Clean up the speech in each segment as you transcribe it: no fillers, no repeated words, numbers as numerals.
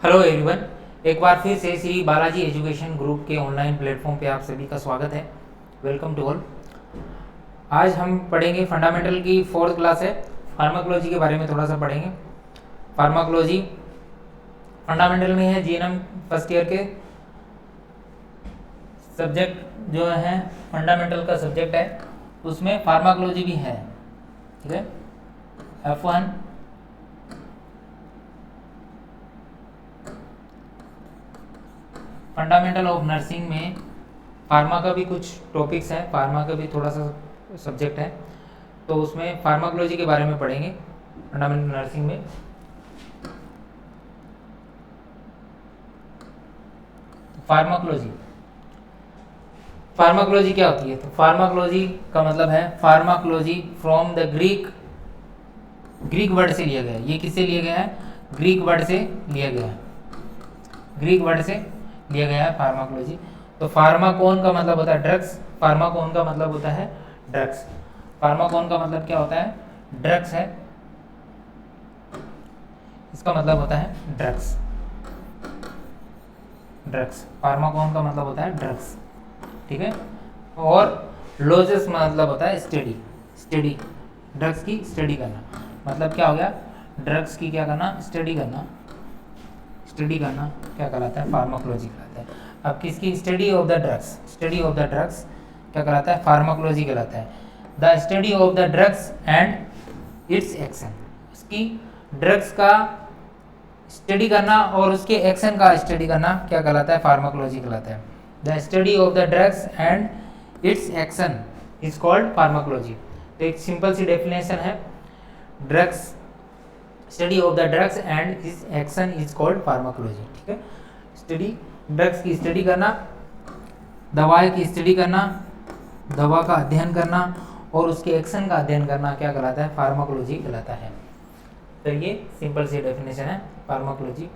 Hello everyone, एक बार फिर से श्री बालाजी एजुकेशन ग्रुप के ऑनलाइन प्लेटफॉर्म पे आप सभी का स्वागत है। Welcome to all. आज हम पढ़ेंगे फंडामेंटल की 4th क्लास है, फार्माकोलॉजी के बारे में थोड़ा सा पढ़ेंगे। फार्माकोलॉजी फंडामेंटल में है, जीएनएम फर्स्ट ईयर के सब्जेक्ट जो है फंडामेंटल का सब्जेक्ट है, उसमें फार्माकोलॉजी भी है। ठीक है, F1 फंडामेंटल ऑफ नर्सिंग में फार्मा का भी कुछ टॉपिक्स हैं, फार्मा का भी थोड़ा सा सब्जेक्ट है, तो उसमें फार्माकोलॉजी के बारे में पढ़ेंगे फंडामेंटल नर्सिंग में। फार्माकोलॉजी फार्माकोलॉजी क्या होती है? तो फार्माकोलॉजी का मतलब है pharmacology from the Greek word से लिया गया है। ये किससे लिया गया है? ग्रीक वर्ड से लिया गया है, ग्रीक वर्ड से लिया गया है फार्माकोलॉजी। तो फार्माकोन का मतलब होता है ड्रग्स, फार्माकोन का मतलब होता है ड्रग्स। फार्माकोन का मतलब क्या होता है? ड्रग्स है, इसका मतलब होता है ड्रग्स। ड्रग्स फार्माकोन का मतलब होता है ड्रग्स, ठीक है। और लॉजेस मतलब होता है स्टडी, स्टडी ड्रग्स की स्टडी करना। मतलब क्या हो गया? ड्रग्स की क्या करना? स्टडी करना। स्टडी करना क्या कहलाता है? फार्माकोलॉजी कहलाता है। अब किसकी? Study of the drugs, study of the drugs क्या कहलाता है? फार्माकोलॉजी कहलाता है। The study of the drugs and it's action, उसकी ड्रग्स का स्टडी करना और उसके एक्शन का स्टडी करना क्या कहलाता है? फार्माकोलॉजी कहलाता है। The study of the drugs and it's action is called pharmacology. तो एक सिंपल सी डेफिनेशन है, drugs study of the drugs and it's action is called pharmacology. ठीक है, स्टडी ड्रग्स की स्टडी करना, दवाई की स्टडी करना, दवा का अध्ययन करना और उसके एक्शन का अध्ययन करना क्या कहलाता है? फार्माकोलॉजी कहलाता है। तो ये सिंपल सी डेफिनेशन है फार्माकोलॉजी।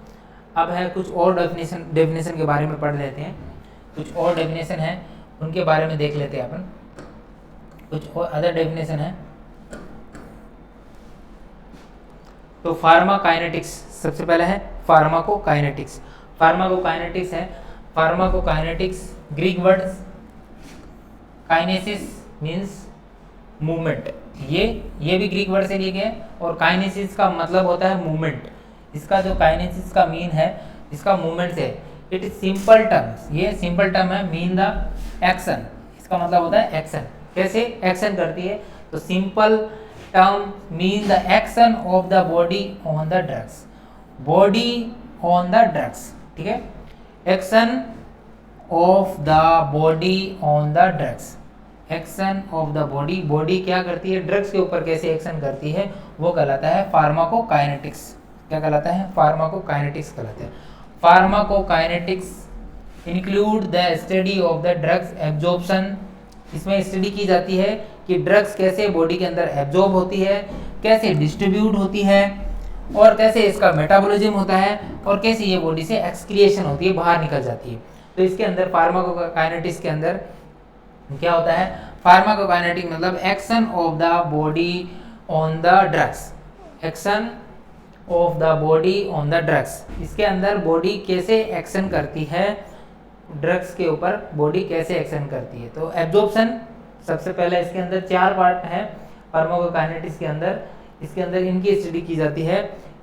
अब है कुछ और डेफिनेशन के बारे में पढ़ लेते हैं। कुछ और डेफिनेशन है, उनके बारे में देख लेते हैं अपन। कुछ और अदर डेफिनेशन है। तो फार्माकाइनेटिक्स सबसे पहले है फार्माकोकाइनेटिक्स। फार्माकोकाइनेटिक्स है, pharmacokinetics Greek words kinesis means movement, ये भी ग्रीक वर्ड से लिए गए हैं। और काइनेसिस का मतलब होता है मूवमेंट। इसका जो काइनेसिस का मीन है, इसका मूवमेंट से, इट इज सिंपल टर्म्स, ये सिंपल टर्म है। मीन द एक्शन, इसका मतलब होता है एक्शन। कैसे एक्शन करती है? तो simple term mean the action of the body on the drugs, body on the drugs, ठीक है। action of the body on the drugs, action of the body, body क्या करती है? ड्रग्स के ऊपर कैसे एक्शन करती है वो कहलाता है फार्माकोकाइनेटिक्स। क्या कहलाता है? फार्माकोकाइनेटिक्स कहलाता है। Pharmacokinetics include the study of the drugs absorption, इसमें स्टडी की जाती है कि ड्रग्स कैसे बॉडी के अंदर एब्जॉर्ब होती है, कैसे डिस्ट्रीब्यूट होती है और कैसे इसका मेटाबॉलिज्म होता है और कैसे ये बॉडी से एक्सक्रिएशन होती है, बाहर निकल जाती है। तो इसके अंदर फार्माकोकाइनेटिक्स के अंदर क्या होता है? फार्माकोकाइनेटिक मतलब action of the body on the drugs, action of the body on the drugs. इसके अंदर बॉडी कैसे एक्शन करती है, ड्रग्स के ऊपर बॉडी कैसे एक्शन करती है। तो एब्जॉर्प्शन सबसे पहले, इसके अंदर 4 पार्ट है फार्माकोकाइनेटिक्स के अंदर। इसके अंदर इनकी स्टडी की जाती है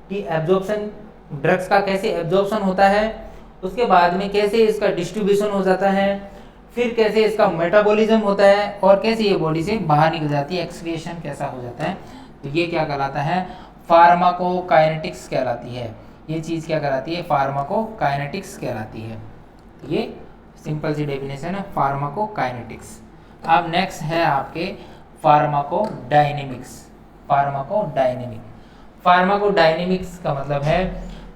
कि एब्जॉर्प्शन, ड्रग्स का कैसे एब्जॉर्प्शन होता है, उसके बाद में कैसे इसका डिस्ट्रीब्यूशन हो जाता है, फिर कैसे इसका मेटाबॉलिज्म होता है और कैसे ये बॉडी से बाहर निकल जाती है, एक्सक्रिएशन कैसा हो जाता है। तो ये क्या कहलाता है? फार्माकोकाइनेटिक्स कहलाती है। ये चीज़ क्या कहलाती है? फार्माकोकाइनेटिक्स कहलाती है। ये सिंपल सी डेफिनेशन है फार्माकोकाइनेटिक्स। अब नेक्स्ट है आपके फार्माकोडायनेमिक्स। फार्माकोडायनेमिक, फार्माकोडायनेमिक्स का मतलब है,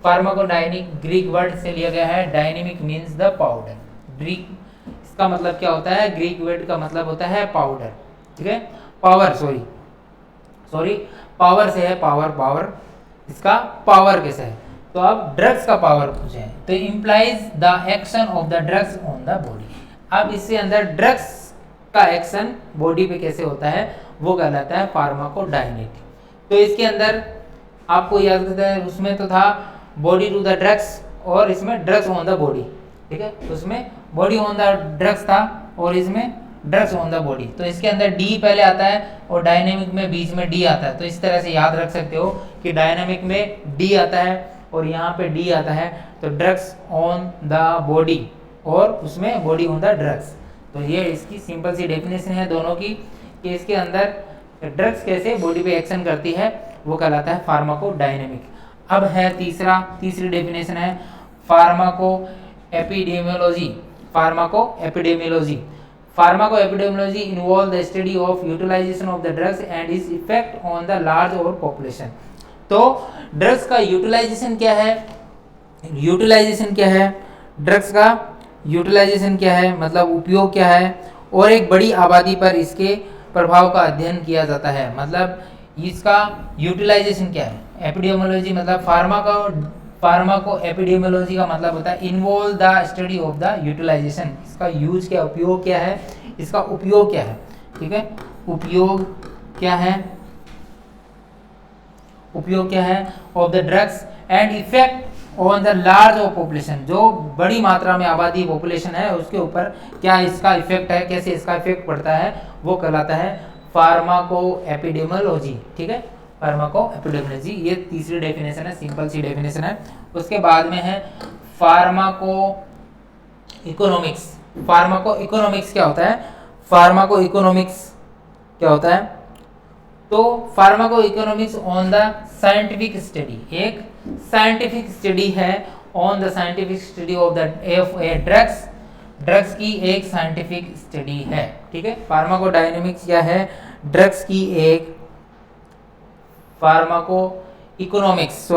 फार्माकोडायनिक ग्रीक वर्ड से लिया गया है। Dynamic means the powder, Greek इसका मतलब क्या होता है? ग्रीक वर्ड का मतलब होता है पाउडर, ठीक है। पावर, सॉरी पावर से है, पावर इसका पावर कैसे है? तो अब ड्रग्स का पावर पूछे हैं, तो implies the action of the drugs on the body. अब इससे अंदर ड्रग्स का एक्शन बॉडी पे कैसे होता है वो कहलाता है फार्माकोडायनेमिक। तो इसके अंदर आपको याद करना है, उसमें तो था बॉडी टू द ड्रग्स और इसमें ड्रग्स ऑन द बॉडी, ठीक है। उसमें बॉडी ऑन द ड्रग्स था और इसमें ड्रग्स ऑन द बॉडी। तो इसके अंदर डी पहले आता है और डायनेमिक में बीच में डी आता है। तो इस तरह से याद रख सकते हो कि डायनेमिक में डी आता है और यहाँ पे डी आता है, तो ड्रग्स ऑन द बॉडी और उसमें बॉडी ऑन द ड्रग्स। तो ये इसकी सिंपल सी डेफिनेशन है दोनों की, कि इसके अंदर ड्रग्स कैसे बॉडी पे एक्शन करती है वो कहलाता है फार्माकोडायनेमिक। अब है तीसरी डेफिनेशन है pharmacoepidemiology. Pharmacoepidemiology involve the study of utilisation of the drugs and its effect on the large और पॉपुलेशन। तो ड्रग्स का यूटिलाइजेशन क्या है, ड्रग्स का यूटिलाइजेशन क्या है, मतलब उपयोग क्या है, और एक बड़ी आबादी पर इसके प्रभाव का अध्ययन किया जाता है। मतलब इसका यूटिलाइजेशन क्या है, एपिडेमियोलॉजी मतलब फार्माको एपिडेमियोलॉजी का मतलब होता है involve the study of the utilisation. इसका यूज क्या, उपयोग क्या है, इसका उपयोग क्या है, ठीक है, उपयोग क्या है of the drugs and effect on the large of population. जो बड़ी मात्रा में आबादी पॉपुलेशन है उसके ऊपर क्या इसका इफेक्ट है, कैसे इसका इफेक्ट पड़ता है, वो कहलाता है फार्माको एपिडेमियोलॉजी, ठीक है, फार्माको एपिडेमियोलॉजी। ये तीसरी डेफिनेशन है, सिंपल सी डेफिनेशन है। उसके बाद में है फार्माको इकोनॉमिक्स। क्या होता है, फार्माको इकोनॉमिक्स क्या होता है, तो pharmaco economics on the scientific study, एक साइंटिफिक स्टडी है on the scientific study of the drugs की एक साइंटिफिक स्टडी है, ठीक है। फार्माकोडायनेमिक्स क्या है, ड्रग्स की एक फार्माको इकोनॉमिक्स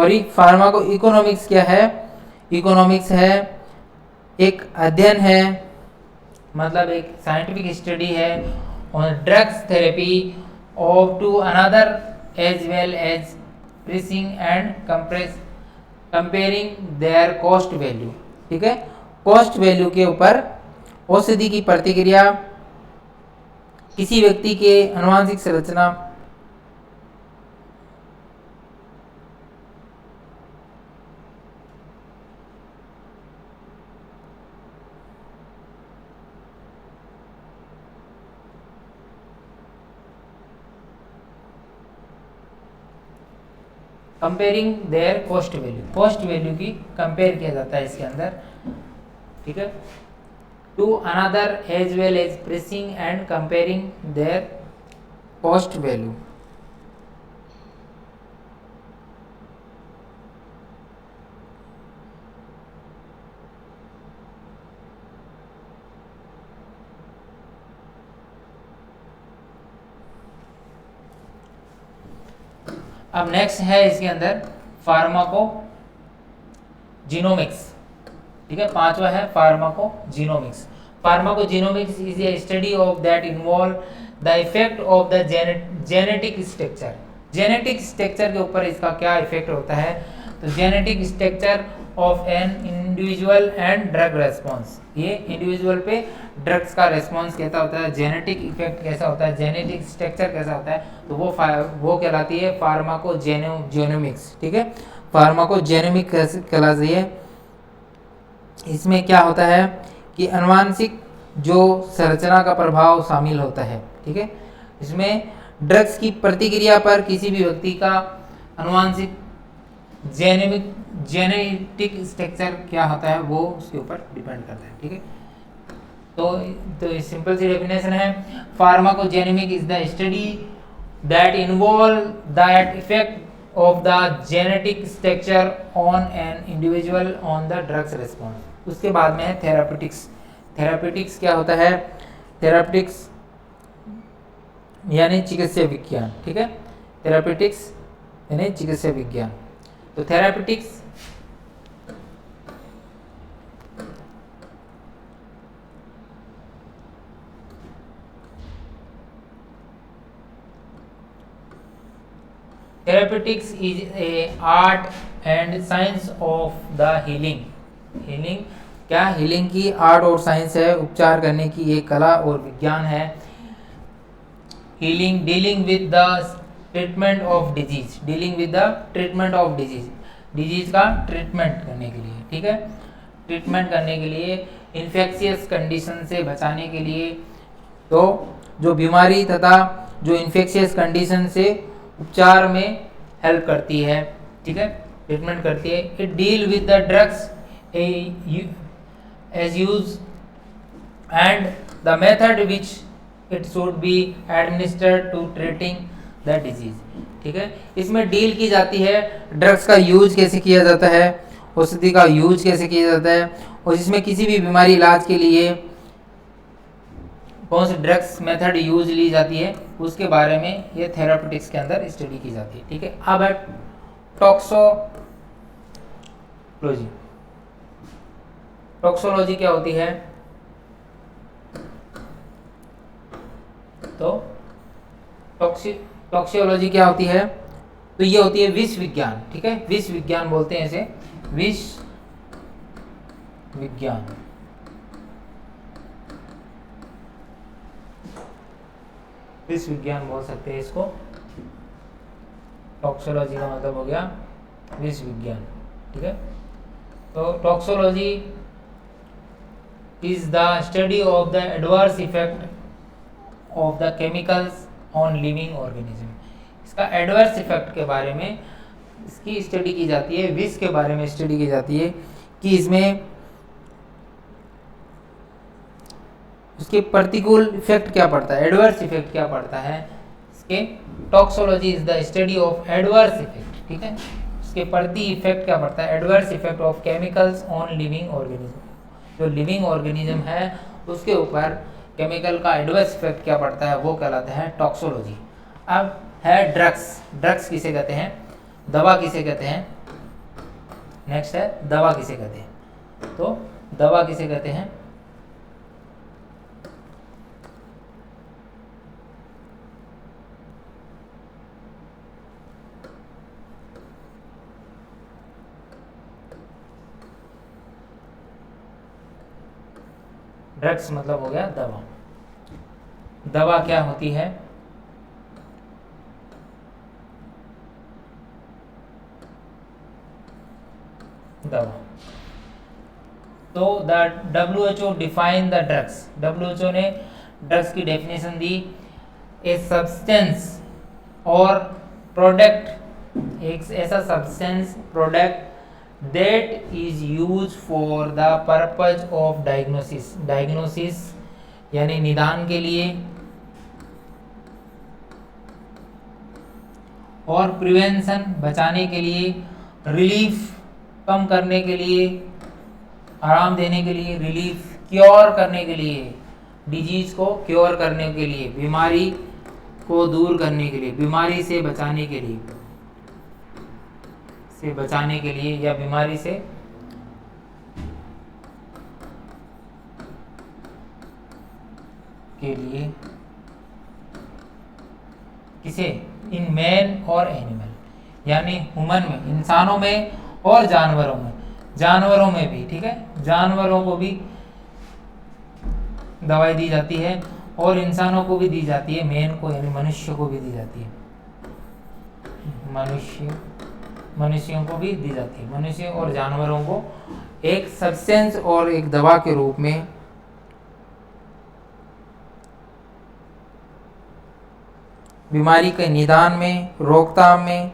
क्या है, इकोनॉमिक्स है एक अध्ययन है, मतलब एक साइंटिफिक स्टडी है on drugs therapy of to another as well as pressing and comparing their cost value, ठीक है। कॉस्ट वैल्यू के ऊपर औषधि की प्रतिक्रिया किसी व्यक्ति के आनुवंशिक संरचना कंपेयरिंग देयर कॉस्ट वैल्यू की कंपेयर किया जाता है इसके अंदर, ठीक है, to another as well as pressing and comparing their cost value. अब नेक्स्ट है इसके अंदर फार्माकोजीनोमिक्स, ठीक है, पांचवा है pharmacogenomics. Pharmacogenomics is a study of that involve the effect of the genetic structure. Genetic structure के ऊपर इसका क्या इफेक्ट होता है, तो genetic structure of an individual and drug response. ये इंडिविजुअल पे ड्रग्स का रेस्पॉन्स कैसा होता है, जेनेटिक इफेक्ट कैसा होता है, जेनेटिक स्ट्रक्चर कैसा होता है, तो वो कहलाती है फार्माकोजेनोमिक्स, ठीक है, फार्माकोजेनोमिक कहलाती है। इसमें क्या होता है कि आनुवंशिक जो संरचना का प्रभाव शामिल होता है, ठीक है। इसमें ड्रग्स की प्रतिक्रिया पर किसी भी व्यक्ति का आनुवंशिक जेनेटिक स्ट्रक्चर क्या होता है वो उसके ऊपर डिपेंड करता है, ठीक है। तो सिंपल सी डेफिनेशन है pharmacogenomic is the study that involve that effect of the genetic structure on an individual on the drugs response. उसके बाद में है थेरापेटिक्स क्या होता है, थेरापेटिक्स यानी चिकित्सा विज्ञान, ठीक है, थेरापेटिक्स यानी चिकित्सा विज्ञान। तो therapeutics is a art and science of the healing. क्या हीलिंग की आर्ट और साइंस है, उपचार करने की एक कला और विज्ञान है। Healing, dealing with the treatment of disease, dealing with the treatment of disease, disease का ट्रीटमेंट करने के लिए, ठीक है, ट्रीटमेंट करने के लिए, इन्फेक्शियस कंडीशन से बचाने के लिए, तो जो बीमारी तथा जो इन्फेक्शियस कंडीशन से उपचार में हेल्प करती है, ठीक है, ट्रीटमेंट करती है। It deal with the drugs as use and the method which it should be administered to treating the disease, ठीक है। इसमें डील की जाती है, ड्रग्स का यूज कैसे किया जाता है, औषधि का यूज कैसे किया जाता है, और इसमें किसी भी बीमारी इलाज के लिए कौन सी ड्रग्स मेथड यूज ली जाती है, उसके बारे में ये थेरापेटिक्स के अंदर स्टडी की जाती है, ठीक है। अब है टॉक्सोलॉजी। टॉक्सोलॉजी क्या होती है? तो टॉक्सियोलॉजी क्या होती है? तो ये होती है विष विज्ञान, ठीक है, विष विज्ञान बोलते हैं इसे, विष विज्ञान। विष विज्ञान बोल सकते हैं इसको। टॉक्सोलॉजी का मतलब हो गया विष विज्ञान, ठीक है। तो toxicology is the study of the adverse effect of the chemicals on living organism. इसका एडवर्स इफेक्ट के बारे में इसकी स्टडी की जाती है, विष के बारे में स्टडी की जाती है कि इसमें उसके प्रतिकूल इफेक्ट क्या पड़ता है, एडवर्स इफेक्ट क्या पड़ता है इसके। Toxicology is the study of adverse effect, ठीक है, उसके प्रति इफेक्ट क्या पड़ता है, adverse effect of chemicals on living organism. जो लिविंग ऑर्गेनिज्म है उसके ऊपर केमिकल का एडवर्स इफेक्ट क्या पड़ता है, वो कहलाता है टॉक्सोलॉजी। अब है ड्रग्स। ड्रग्स किसे कहते हैं? दवा किसे कहते हैं? नेक्स्ट है दवा किसे कहते हैं। तो दवा किसे कहते हैं? ड्रग्स मतलब हो गया दवा। दवा क्या होती है? दवा। तो the WHO define the drugs. WHO ने ड्रग्स की डेफिनेशन दी, ए सब्सटेंस और प्रोडक्ट, एक ऐसा substance product that is used for the purpose of diagnosis, diagnosis यानी निदान के लिए, और प्रिवेंशन बचाने के लिए, रिलीफ कम करने के लिए, आराम देने के लिए, रिलीफ क्योर करने के लिए, डिजीज को क्योर करने के लिए, बीमारी को दूर करने के लिए, बीमारी से बचाने के लिए, या बीमारी से के लिए, किसे? इन मैन और एनिमल, यानी ह्यूमन में, इंसानों में और जानवरों में, जानवरों में भी, ठीक है, जानवरों को भी दवाई दी जाती है और इंसानों को भी दी जाती है, मैन को यानी मनुष्य को भी दी जाती है, मनुष्यों को भी दी जाती है, मनुष्य और जानवरों को एक सब्सटेंस और एक दवा के रूप में बीमारी के निदान में, रोकथाम में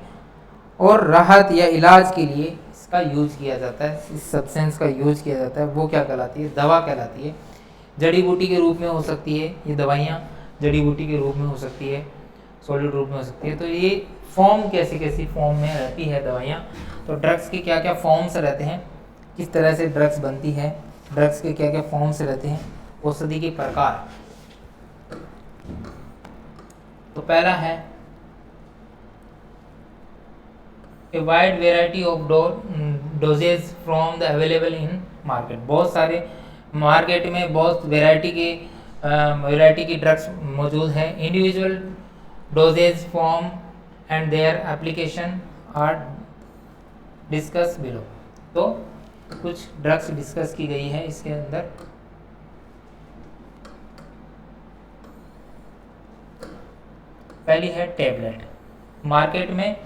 और राहत या इलाज के लिए इसका यूज किया जाता है, इस सब्सटेंस का यूज किया जाता है, वो क्या कहलाती है? दवा कहलाती है। जड़ी बूटी के रूप में हो सकती है ये दवाइयाँ, जड़ी बूटी के रूप में हो सकती है, सॉलिड रूप में हो सकती है। तो ये फॉर्म कैसी कैसी फॉर्म में रहती है दवाइयाँ। तो ड्रग्स के क्या क्या फॉर्म्स रहते हैं, किस तरह से ड्रग्स बनती है, ड्रग्स के क्या क्या फॉर्म्स रहते हैं, औषधि के प्रकार। तो पहला है a wide variety of doses from the available in market. बहुत सारे मार्केट में बहुत वैरायटी की ड्रग्स मौजूद है। Individual doses form and their application are discuss below. तो कुछ ड्रग्स डिस्कस की गई है इसके अंदर। पहली है टेबलेट। मार्केट में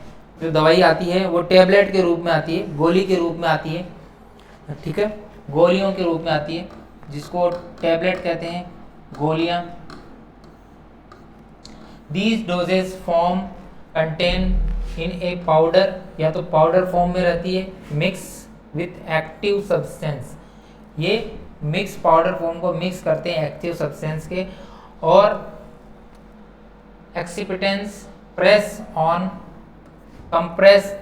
जो दवाई आती है वो टेबलेट के रूप में आती है, गोली के रूप में आती है, ठीक है, गोलियों के रूप में आती है, जिसको टेबलेट कहते हैं, गोलियां। These doses form contain in a powder, या तो पाउडर फॉर्म में रहती है, मिक्स विथ एक्टिव सब्सटेंस। ये मिक्स पाउडर फॉर्म को मिक्स करते हैं एक्टिव सब्सटेंस के, और excipients press on compress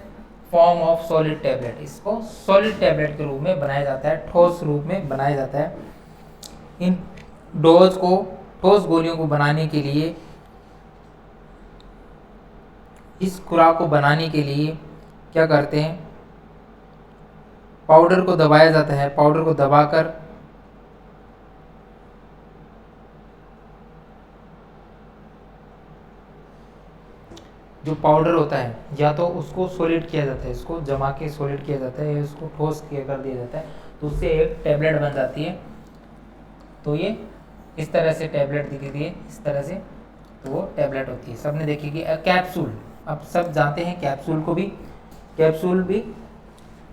form of solid tablet. इसको सॉलिड टैबलेट के रूप में बनाया जाता है, ठोस रूप में बनाया जाता है। इन डोज को, ठोस गोलियों को बनाने के लिए, इस खुराक को बनाने के लिए क्या करते हैं, पाउडर को दबाया जाता है। पाउडर को दबाकर जो पाउडर होता है, या तो उसको सॉलिड किया जाता है, इसको जमा के सॉलिड किया जाता है, या इसको ठोस कर दिया जाता है, तो उससे एक टैबलेट बन जाती है। तो ये इस तरह से टैबलेट दिखती है, इस तरह से, तो वो टैबलेट होती है। सबने देखी कि कैप्सूल, अब सब जानते हैं कैप्सूल को भी, कैप्सूल भी।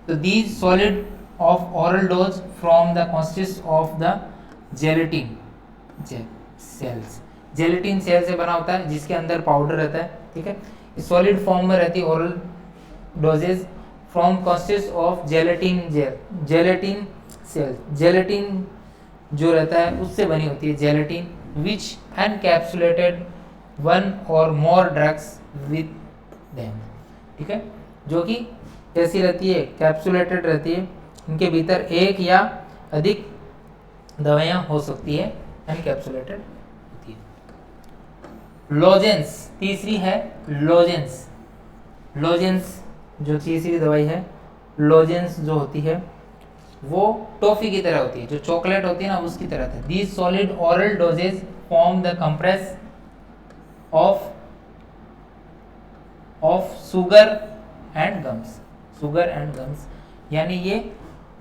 तो these solid of oral dose from the consist of the gelatin shells. Gelatin shell से बना होता है, जिसके अंदर पाउडर रहता है, ठीक है। सॉलिड फॉर्म में रहती है oral doses from consist of gelatin gel, gelatin shell, gelatin जो रहता है उससे बनी होती है जेलेटिन, विच एनकैप्सुलेटेड वन और मोर ड्रग्स विद देम, ठीक है, जो कि कैसी रहती है, कैप्सुलेटेड रहती है, इनके भीतर एक या अधिक दवाइयाँ हो सकती है, एनकैप्सुलेटेड होती है। लोजेंस, तीसरी है लोजेंस। लोजेंस जो तीसरी दवाई है, लोजेंस जो होती है वो टॉफी की तरह होती है, जो चॉकलेट होती है ना उसकी तरह है। These solid oral doses form the compress of sugar and gums, sugar and gums, यानी ये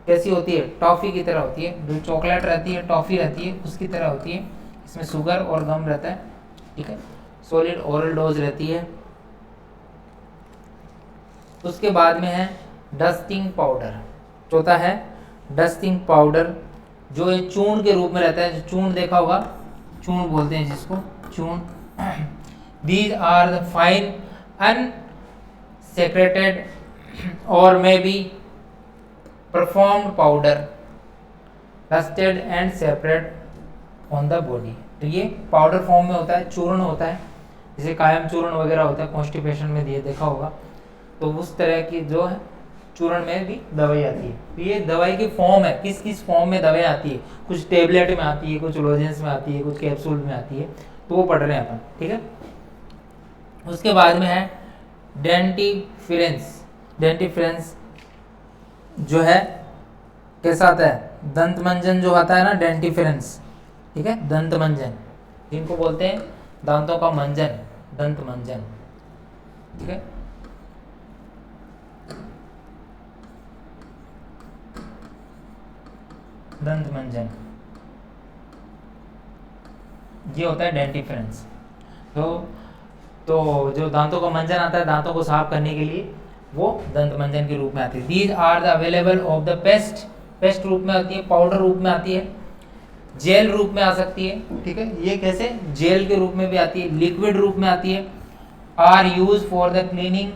कैसी होती है, टॉफी की तरह होती है, जो चॉकलेट रहती है, टॉफी रहती है, उसकी तरह होती है, इसमें शुगर और गम रहता है, ठीक है। सॉलिड ओरल डोज रहती है। उसके बाद में है डस्टिंग पाउडर। चौथा है डस्टिंग पाउडर, जो ये चूर्ण के रूप में रहता है, जो चूर्ण देखा होगा, चूर्ण बोलते हैं जिसको, चूर्ण। दीज आर द फाइन अनसेक्रेटेड और may be performed powder dusted and separate on the body. तो ये पाउडर फॉर्म में होता है, चूर्ण होता है, जैसे कायम चूर्ण वगैरह होता है, कॉन्स्टिपेशन में दिए देखा होगा, तो उस तरह की जो है चूर्ण में भी दवाई आती है। तो ये दवाई की फॉर्म है, किस किस फॉर्म में दवाई आती है, कुछ टेबलेट में आती है, कुछ लोजेंस में आती है, कुछ कैप्सूल में आती है, तो वो पढ़ रहे हैं अपन, ठीक है। उसके बाद में है डेंटिफ्रेंस। डेंटिफ्रेंस जो है कैसा आता है, दंत मंजन जो आता है ना, डेंटिफ्रेंस, ठीक है, दंत मंजन, जिनको बोलते हैं दांतों का मंजन, दंत मंजन, ठीक है। दंत मंजन ये होता है डेंटिफ्रेंस। तो जो दांतों का मंजन आता है दांतों को साफ करने के लिए, वो दंत मंजन के रूप में आती है। These are the available of the paste, paste रूप में आती है, पाउडर रूप में आती है, जेल रूप में आ सकती है, ठीक है। ये कैसे, जेल के रूप में भी आती है, लिक्विड रूप में आती है। Are use for the cleaning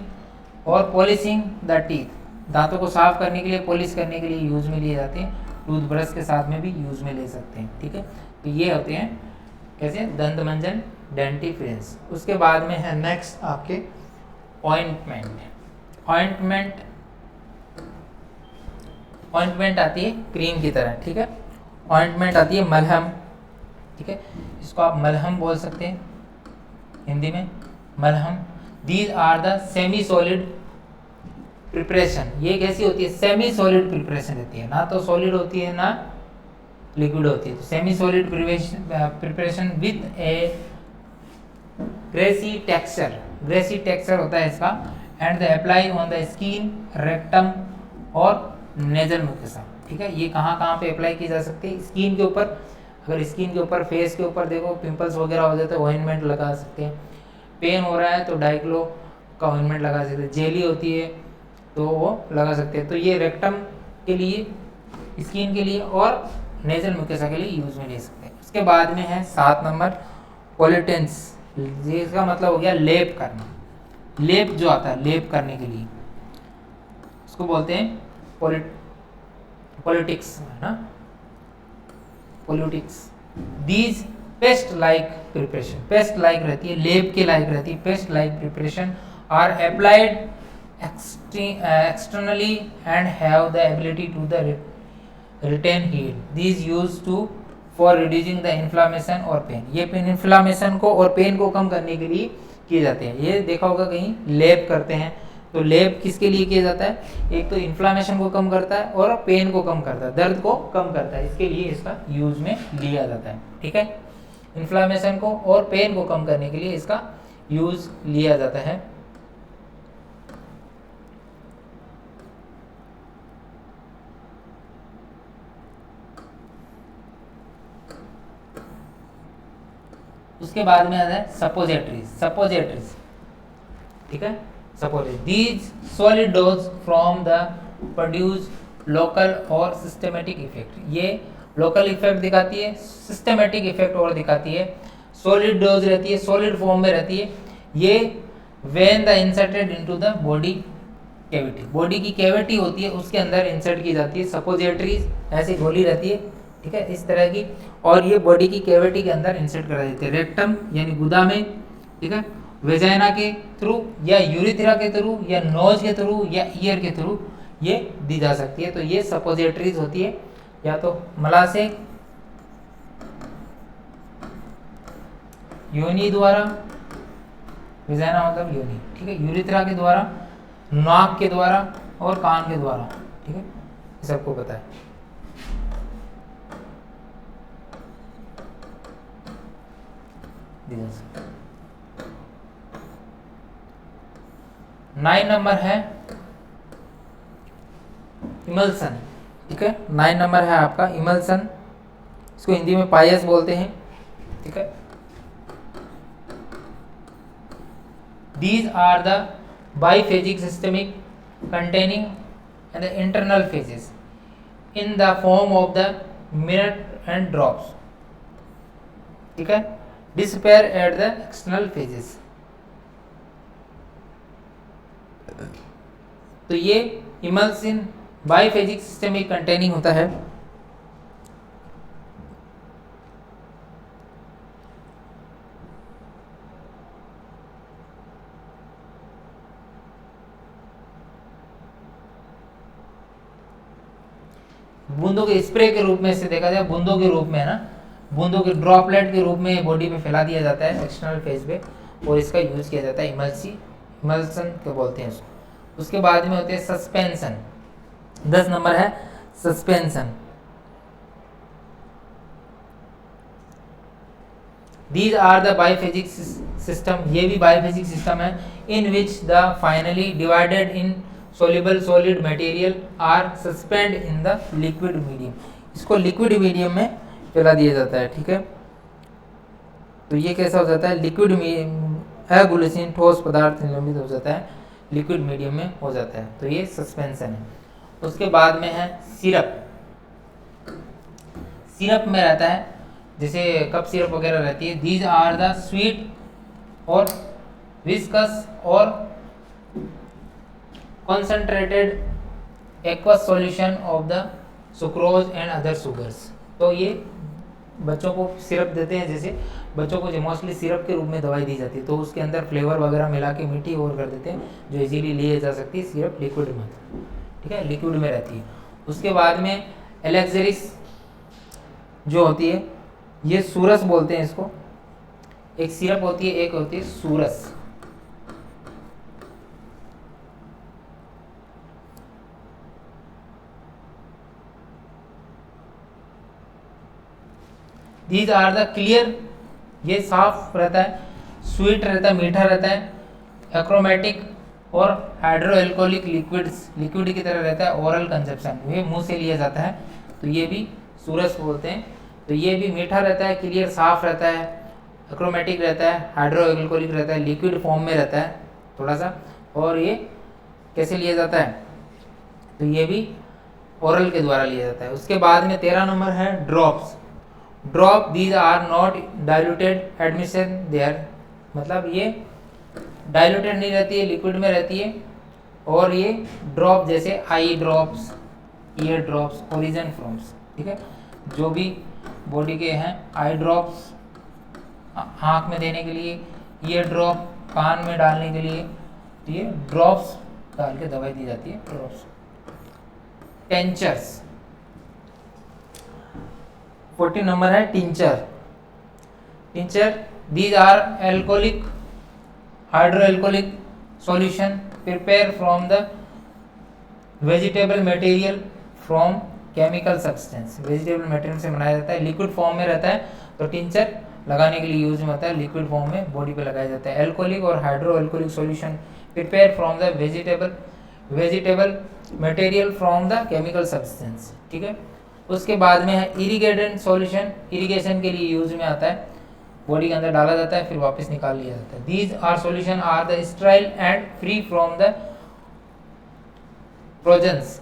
और पॉलिशिंग द टीथ, दांतों को साफ करने के लिए, पॉलिश करने के लिए यूज में लिए जाते हैं, टूथब्रश के साथ में भी यूज में ले सकते हैं, ठीक है। तो ये होते हैं कैसे, दंत मंजन, डेंटिफ्रेंस। उसके बाद में है नेक्स्ट आपके ऑइंटमेंट। ऑइंटमेंट, ऑइंटमेंट आती है क्रीम की तरह, ठीक है। ऑइंटमेंट आती है मलहम, ठीक है, इसको आप मलहम बोल सकते हैं हिंदी में, मलहम। These are the semi solid preparation, ये कैसी होती है, सेमी सॉलिड प्रिपरेशन रहती है, ना तो सॉलिड होती है ना लिक्विड होती है। तो semi solid preparation with a greasy texture, greasy texture होता है इसका, and the apply on the skin, rectum और नेजल मुकेसा, ठीक है। ये कहाँ कहाँ पे अप्लाई की जा सकती है, स्किन के ऊपर, अगर स्किन के ऊपर, फेस के ऊपर देखो पिंपल्स वगैरह हो जाते हैं, ऑइंटमेंट लगा सकते हैं। पेन हो रहा है तो डाइक्लो का ऑइंटमेंट लगा सकते हैं, जेली होती है तो वो लगा सकते हैं। तो ये रेक्टम के लिए, स्किन के लिए और नेजल म्यूकोसा के लिए यूज में ले सकते हैं। उसके बाद में है 7 नंबर पोलिटेंस, जिसका मतलब हो गया लेप करना। लेप जो आता है लेप करने के लिए उसको बोलते हैं पॉलिटिक्स, है ना, poultices. These paste like preparation, paste like रहती है, लेप के लाइक रहती है, paste like preparation are applied externally and have the ability to the retain heat. These use to for reducing the inflammation और पेन। ये पेन इन्फ्लामेशन को और पेन को कम करने के लिए किए जाते हैं। ये देखा होगा कहीं लेप करते हैं, तो लेप किसके लिए किया जाता है? एक तो इन्फ्लामेशन को कम करता है और पेन को कम करता है, दर्द को कम करता है, इसके लिए इसका यूज में लिया जाता है। ठीक है, इन्फ्लामेशन को और पेन को कम करने के लिए इसका यूज लिया जाता है। उसके बाद में आता है सपोजिटरीज, सपोजिटरीज, ठीक है, suppository. These solid dose from the produce local और सिस्टमेटिक इफेक्ट। ये लोकल इफेक्ट दिखाती है, सिस्टमेटिक इफेक्ट और दिखाती है। सॉलिड डोज रहती है, सॉलिड फॉर्म में रहती है। ये when the inserted into the body cavity, body की कैविटी होती है उसके अंदर इंसर्ट की जाती है। सपोजिटरीज ऐसी गोली रहती है, ठीक है, इस तरह की, और ये बॉडी की कैविटी के अंदर इंसर्ट करा देते हैं। रेक्टम यानी गुदा में, ठीक है, वेजाइना के थ्रू या यूरिथ्रा के थ्रू या नोज के थ्रू या ईयर के थ्रू ये दी जा सकती है। तो ये सपोजिटरीज होती है, या तो मला से, योनि द्वारा, वेजाइना मतलब योनि, ठीक है, यूरिथ्रा के द्वारा, नाक के द्वारा और कान के द्वारा, ठीक है, ये सबको पता है। नाइन नंबर है इमल्सन, ठीक है, 9 नंबर है आपका इमल्सन, इसको हिंदी में पायस बोलते हैं, ठीक है। These are the biphasic systemic containing the internal phases in the form of the minute and drops, ठीक है, disappear at the external phases। तो ये इमल्सिन बाइफेजिक सिस्टमिक कंटेनिंग होता है। बूंदों के स्प्रे के रूप में इसे देखा जाए, बूंदों के रूप में, है ना, बूंदों के ड्रॉपलेट के रूप में बॉडी पे फैला दिया जाता है एक्सटर्नल फेज पे, और इसका यूज किया जाता है इमल्सन को बोलते हैं उसको। उसके बाद में होते हैं सस्पेंशन, 10 नंबर है suspension. These are the biphasic system, ये भी biphasic system है, in which the finally divided in soluble solid material are suspended in the liquid medium। इसको लिक्विड मीडियम में फैला दिया जाता है, ठीक है। तो ये कैसा हो जाता है? लिक्विड है, ग्लिसरीन ठोस पदार्थ निलंबित हो जाता है, लिक्विड मीडियम में हो जाता है, तो ये सस्पेंशन है। उसके बाद में है सिरप, सिरप में रहता है जैसे कप सिरप वगैरह रहती है। दीज आर द स्वीट और विस्कस और concentrated aqueous solution of the sucrose and other sugars. तो ये बच्चों को सिरप देते हैं, जैसे बच्चों को जो मोस्टली सिरप के रूप में दवाई दी जाती है, तो उसके अंदर फ्लेवर वगैरह मिला के मीठी और कर देते हैं, जो इजीली लिए जा सकती है सिरप लिक्विड में, ठीक है, लिक्विड में रहती है। उसके बाद में एलेक्जेरिस जो होती है, ये सूरस बोलते हैं इसको, एक सिरप होती है, एक होती है सूरस। These are the clear, ये साफ रहता है, स्वीट रहता है, मीठा रहता है, एक्रोमेटिक और हाइड्रोएल्कोलिक लिक्विड्स, लिक्विड की तरह रहता है। ओरल कंजप्शन, ये मुंह से लिया जाता है, तो ये भी सूरस बोलते हैं। तो ये भी मीठा रहता है, क्लियर साफ रहता है, एक्रोमेटिक रहता है, हाइड्रो एल्कोहलिक रहता है, लिक्विड फॉर्म में रहता है थोड़ा सा, और ये कैसे लिया जाता है, तो ये भी ओरल के द्वारा लिया जाता है। उसके बाद में 13 नंबर है drops. Drop these are not diluted admission there, मतलब ये डाइल्यूटेड नहीं रहती है, लिक्विड में रहती है। और ये ड्रॉप जैसे eye drops, ear drops, origin firms, ठीक है, जो भी बॉडी के हैं, आई ड्रॉप्स आँख में देने के लिए, ईयर ड्रॉप कान में डालने के लिए, तो ये ड्रॉप्स डाल के दवाई दी जाती है, ड्रॉप्स। टेंचर्स, 14 नंबर है tincture. Tincture these are alcoholic, hydro alcoholic solution prepare from the vegetable material from chemical substance. Vegetable material से बनाया जाता है, लिक्विड फॉर्म में रहता है, तो टिंचर लगाने के लिए यूज में होता है, लिक्विड फॉर्म में बॉडी पे लगाया जाता है। एल्कोहलिक और hydro alcoholic solution prepare from the vegetable material from the chemical substance, ठीक है। उसके बाद में है इरिगेटेड सॉल्यूशन, इरिगेशन के लिए यूज में आता है, बॉडी के अंदर डाला जाता है, फिर वापस निकाल लिया जाता है। These are solution are the sterile and free from the trojans,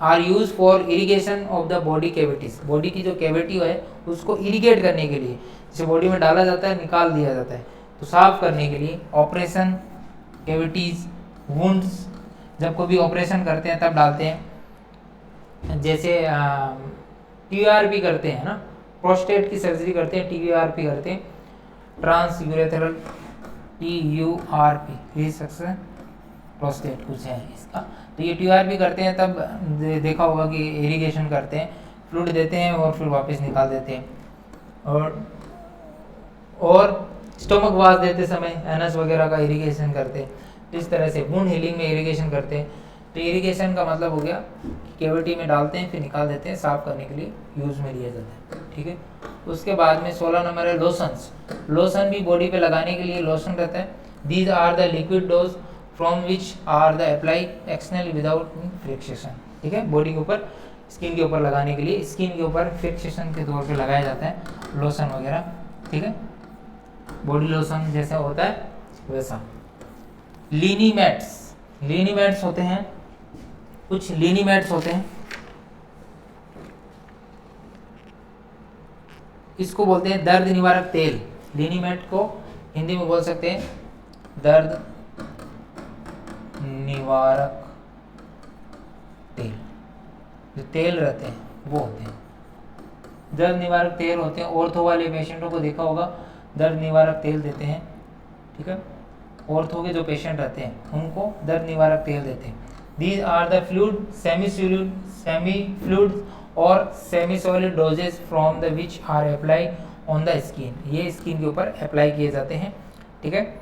are use for irrigation of the body cavities. Body की जो कैविटी है उसको इरिगेट करने के लिए, जैसे बॉडी में डाला जाता है, निकाल दिया जाता है, तो साफ करने के लिए ऑपरेशन, कैविटीज, वुंड्स, जब कोई भी ऑपरेशन करते हैं तब डालते हैं। जैसे TURP करते हैं ना, प्रोस्टेट की सर्जरी करते हैं, TURP करते हैं, transurethral TURP, resection prostate कुछ है इसका, तो ये TURP करते हैं, तब देखा होगा कि इरिगेशन करते हैं, फ्लूइड देते हैं और फिर वापस निकाल देते हैं। और स्टोमक वाश देते समय एनस वगैरह का इरिगेशन करते हैं। तो इस तरह से वुंड हीलिंग में इरिगेशन करते हैं। तो इरिगेशन का मतलब हो गया कैविटी में डालते हैं, फिर निकाल देते हैं, साफ करने के लिए यूज में लिया जाता है, ठीक है। उसके बाद में 16 नंबर है लोशंस। लोशन भी बॉडी पे लगाने के लिए लोशन रहता है। These are the liquid dose from which are the apply externally without friction, ठीक है। बॉडी के ऊपर, स्किन के ऊपर लगाने के लिए, स्किन के ऊपर फ्रिक्शन के तौर पे लगाया जाता है लोशन वगैरह, ठीक है। बॉडी लोशन जैसा होता है वैसा। लिनीमेट्स, लिनीमेट्स होते हैं, कुछ लिनीमेट्स होते हैं, इसको बोलते हैं दर्द निवारक तेल। लिनीमेट को हिंदी में बोल सकते हैं दर्द निवारक तेल। जो तेल रहते हैं वो होते हैं दर्द निवारक तेल होते हैं। ऑर्थो वाले पेशेंटों को देखा होगा, दर्द निवारक तेल देते हैं, ठीक है। ऑर्थो के जो पेशेंट रहते हैं उनको दर्द निवारक तेल देते हैं। These are the fluid, semi fluid और semi solid dosages from the which are apply on the skin. ये स्किन के ऊपर अप्लाई किए जाते हैं, ठीक है।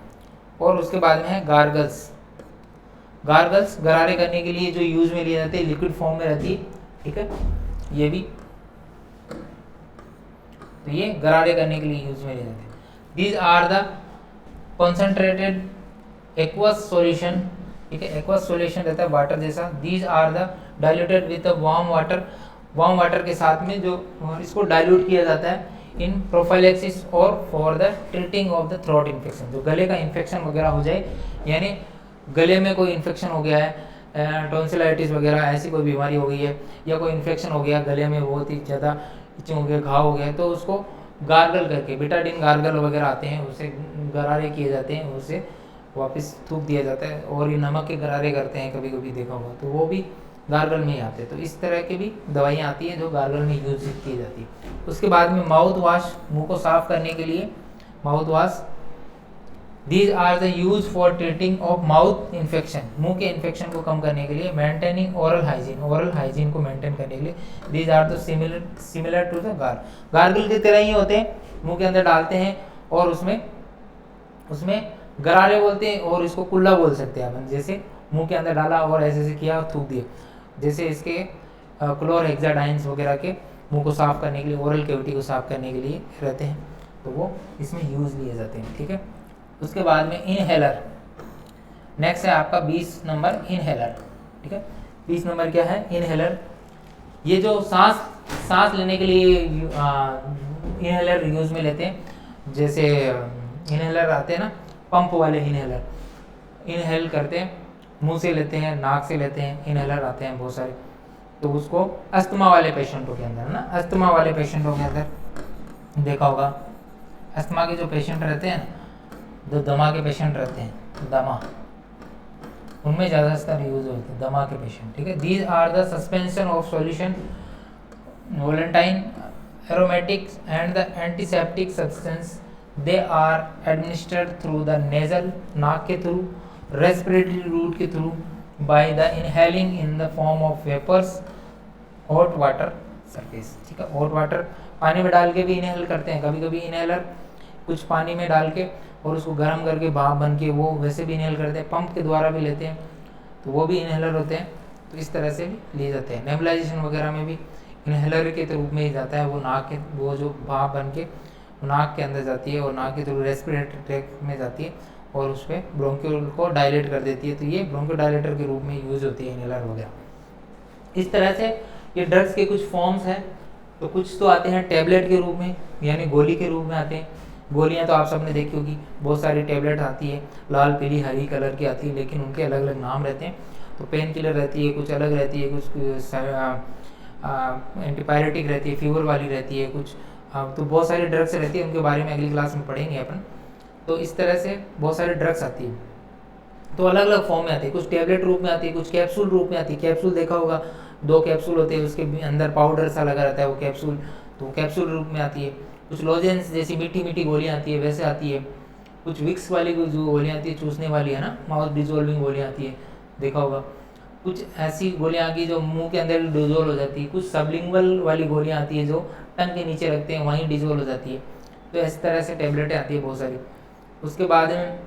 और उसके बाद में है गार्गल्स। गार्गल्स गरारे करने के लिए जो यूज में लिए जाते हैं, लिक्विड फॉर्म में रहती है, ठीक है। ये भी, तो ये गरारे करने के लिए यूज में लिए जाते हैं। These are the concentrated aqueous solution, ठीक है। एक्वस सॉल्यूशन रहता है वाटर जैसा। These are the diluted with warm water, warm water के साथ में जो इसको डाइल्यूट किया जाता है इन प्रोफाइलेक्सिस और for the treating of the throat infection. जो गले का इन्फेक्शन वगैरह हो जाए, यानी गले में कोई इन्फेक्शन हो गया है, टॉन्सिलाइटिस वगैरह ऐसी कोई बीमारी हो गई है, या कोई इन्फेक्शन हो गया गले में, बहुत ही ज़्यादा इचिंग हो गया, घाव हो गया, तो उसको गार्गल करके, बिटाडिन गार्गल वगैरह आते हैं, उससे गरारे किए जाते हैं, उससे वापस थूक दिया जाता है। और ये नमक के गरारे करते हैं, कभी कभी देखा होगा, तो वो भी गार्गल में ही आते हैं। तो इस तरह की भी दवाइयाँ आती हैं जो गार्गल में यूज की जाती है। उसके बाद में माउथ वॉश, मुंह को साफ करने के लिए mouthwash. These are the use for treating of mouth infection, मुंह के इन्फेक्शन को कम करने के लिए। Maintaining oral hygiene, oral hygiene को मेंटेन करने के लिए। These are the similar to the gargle की तरह ही होते हैं, मुंह के अंदर डालते हैं और उसमें गरारे बोलते हैं, और इसको कुल्ला बोल सकते हैं अपन। जैसे मुंह के अंदर डाला और ऐसे ऐसे किया, थूक दिया, जैसे इसके क्लोरहेक्साडाइंस वगैरह के मुंह को साफ करने के लिए, ओरल कैविटी को साफ करने के लिए रहते हैं, तो वो इसमें यूज लिए जाते हैं, ठीक है। उसके बाद में इनहेलर, नेक्स्ट है आपका 20 नंबर इनहेलर, ठीक है। 20 नंबर क्या है? इनहेलर। ये जो सांस लेने के लिए इनहेलर यूज में लेते हैं। जैसे इनहेलर आते हैं ना, पंप वाले इनहेलर, इनहेल करते हैं, मुंह से लेते हैं, नाक से लेते हैं, इनहेलर आते हैं बहुत सारे। तो उसको अस्थमा वाले पेशेंटों के अंदर ना, अस्थमा वाले पेशेंटों के अंदर देखा होगा, अस्थमा के जो पेशेंट रहते हैं, जो दमा के पेशेंट रहते हैं, दमा, उनमें ज़्यादातर यूज होते हैं दमा के पेशेंट, ठीक है। These are the suspension of solution volatile aromatics and the antiseptic substance, they are administered through the nasal, नाक के थ्रू, रेस्पिरेटरी रूट के through, by the inhaling in the form of vapours, hot water surface, ठीक है। Hot water पानी में डाल के भी इनहेल करते हैं, कभी कभी इनहेलर कुछ पानी में डाल के और उसको गर्म करके भाप बन के वो वैसे भी इनहेल करते हैं, पंप के द्वारा भी लेते हैं, तो वो भी इनहेलर होते हैं। तो इस तरह से भी लिए जाते हैं। नेबुलाइजेशन वगैरह में भी इनहेलर के रूप में ही जाता है, वो नाक के, वो जो भाप बन के नाक के अंदर जाती है और नाक के थ्रू रेस्पिरेटरी ट्रैक्ट में जाती है और उस पर ब्रोंक्यूल को डायलेट कर देती है, तो ये ब्रोंको डायलेटर के रूप में यूज होती है इनहेलर वगैरह। इस तरह से ये ड्रग्स के कुछ फॉर्म्स हैं। तो कुछ तो आते हैं टैबलेट के रूप में, यानी गोली के रूप में आते हैं। गोलियां तो आप सबने देखी होगी, बहुत सारी टैबलेट आती है, लाल पीली हरी कलर की आती है, लेकिन उनके अलग अलग नाम रहते हैं। तो पेन किलर रहती है, कुछ अलग रहती है, कुछ एंटीपायरेटिक रहती है, फीवर वाली रहती है कुछ, तो बहुत सारी ड्रग्स रहती है, उनके बारे में अगली क्लास में पढ़ेंगे अपन। तो इस तरह से बहुत सारी ड्रग्स आती है, तो अलग अलग फॉर्म में आती है, कुछ टैबलेट रूप में आती है, कुछ कैप्सूल रूप में आती है। कैप्सूल देखा होगा, 2 कैप्सूल होते हैं, उसके अंदर पाउडर सा लगा रहता है वो कैप्सूल, तो कैप्सूल रूप में आती है। कुछ लॉजेंस जैसी मीठी मीठी गोलियाँ आती है, वैसे आती है। कुछ विक्स वाली जो गोलियाँ आती है, चूसने वाली है ना, माउथ डिजोल्विंग गोलियाँ आती है, देखा होगा। कुछ ऐसी गोलियाँ आती है जो मुंह के अंदर डिजोल्व हो जाती है। कुछ सबलिंगुअल वाली गोलियाँ आती है जो टंग के नीचे रखते हैं, वहीं डिजोल्व हो जाती है। तो इस तरह से टैबलेटें आती है बहुत सारी। उसके बाद में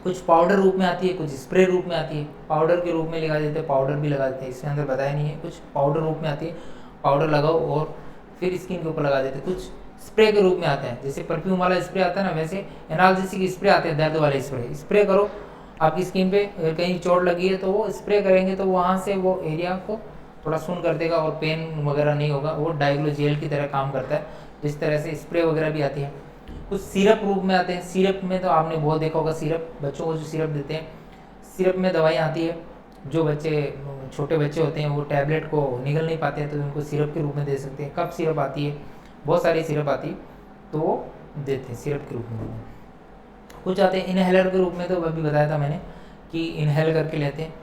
कुछ पाउडर रूप में आती है, कुछ स्प्रे रूप में आती है। पाउडर के रूप में लगा देते हैं, पाउडर भी लगा देते हैं, इसके अंदर बताया नहीं है। कुछ पाउडर रूप में आती है, पाउडर लगाओ और फिर स्किन के ऊपर लगा देते हैं। कुछ स्प्रे के रूप में आता है, जैसे परफ्यूम वाला स्प्रे आता है ना, वैसे एनाल्जेसिक स्प्रे आते हैं, दर्द वाले स्प्रे। स्प्रे करो आपकी स्किन पे, अगर कहीं चोट लगी है तो वो स्प्रे करेंगे तो वहाँ से वो एरिया को थोड़ा सुन कर देगा और पेन वगैरह नहीं होगा। वो डाइग्लोजेल की तरह काम करता है। जिस तरह से स्प्रे वगैरह भी आती है। कुछ सिरप रूप में आते हैं। सिरप में तो आपने बहुत देखा होगा, सिरप बच्चों को जो सिरप देते हैं, सिरप में दवाई आती है। जो बच्चे छोटे बच्चे होते हैं वो टैबलेट को निगल नहीं पाते हैं, तो उनको सिरप के रूप में दे सकते हैं। कप सिरप आती है, बहुत सारी सिरप आती है, तो वो देते हैं सिरप के रूप में। कुछ आते हैं इनहेलर के रूप में, तो अभी बताया था मैंने कि इनहेल करके लेते हैं।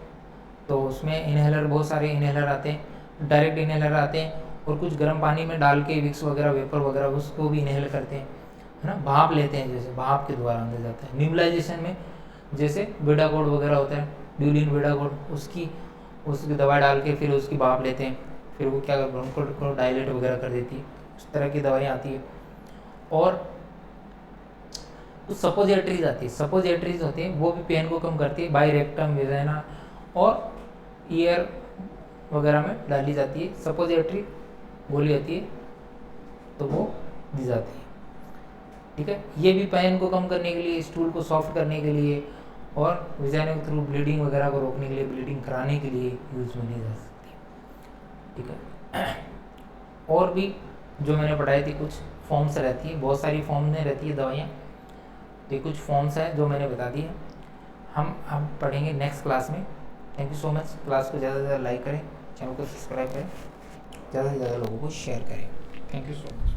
तो उसमें इनहेलर, बहुत सारे इनहेलर आते हैं, डायरेक्ट इनहेलर आते हैं, और कुछ गर्म पानी में डाल के विक्स वगैरह, वेपर वगैरह, उसको भी इनहेल करते हैं, है ना। भाप लेते हैं, जैसे भाप के द्वारा अंदर जाता है। न्यूबलाइजेशन में जैसे बेडाकोड वगैरह होता है, ड्यूलिन बेडाकोड, उसकी दवा डाल के फिर उसकी भाप लेते हैं, फिर वो क्या करते हैं, उनको डायलेट वगैरह कर देती है। उस तरह की दवाएँ आती है। और कुछ सपोजिटरीज आती है, सपोजिटरीज होती है, वो भी पेन को कम करती है। बाई रेक्टम, वेजाइना और ईयर वगैरह में डाली जाती है। सपोजिटरी गोली आती है, तो वो दी जाती है, ठीक है। ये भी पेन को कम करने के लिए, स्टूल को सॉफ्ट करने के लिए, और वेजाइना के थ्रू ब्लीडिंग वगैरह को रोकने के लिए, ब्लीडिंग कराने के लिए यूज में ली जा सकती है, ठीक है। और भी जो मैंने पढ़ाई थी, कुछ फॉर्म्स रहती है, बहुत सारी फॉर्म में रहती है दवाइयाँ। तो ये कुछ फॉर्म्स हैं जो मैंने बता दिए। हम पढ़ेंगे नेक्स्ट क्लास में। Thank you so much. Class को ज़्यादा से ज़्यादा लाइक करें, चैनल को सब्सक्राइब करें, ज़्यादा से ज़्यादा लोगों को शेयर करें। Thank you so much.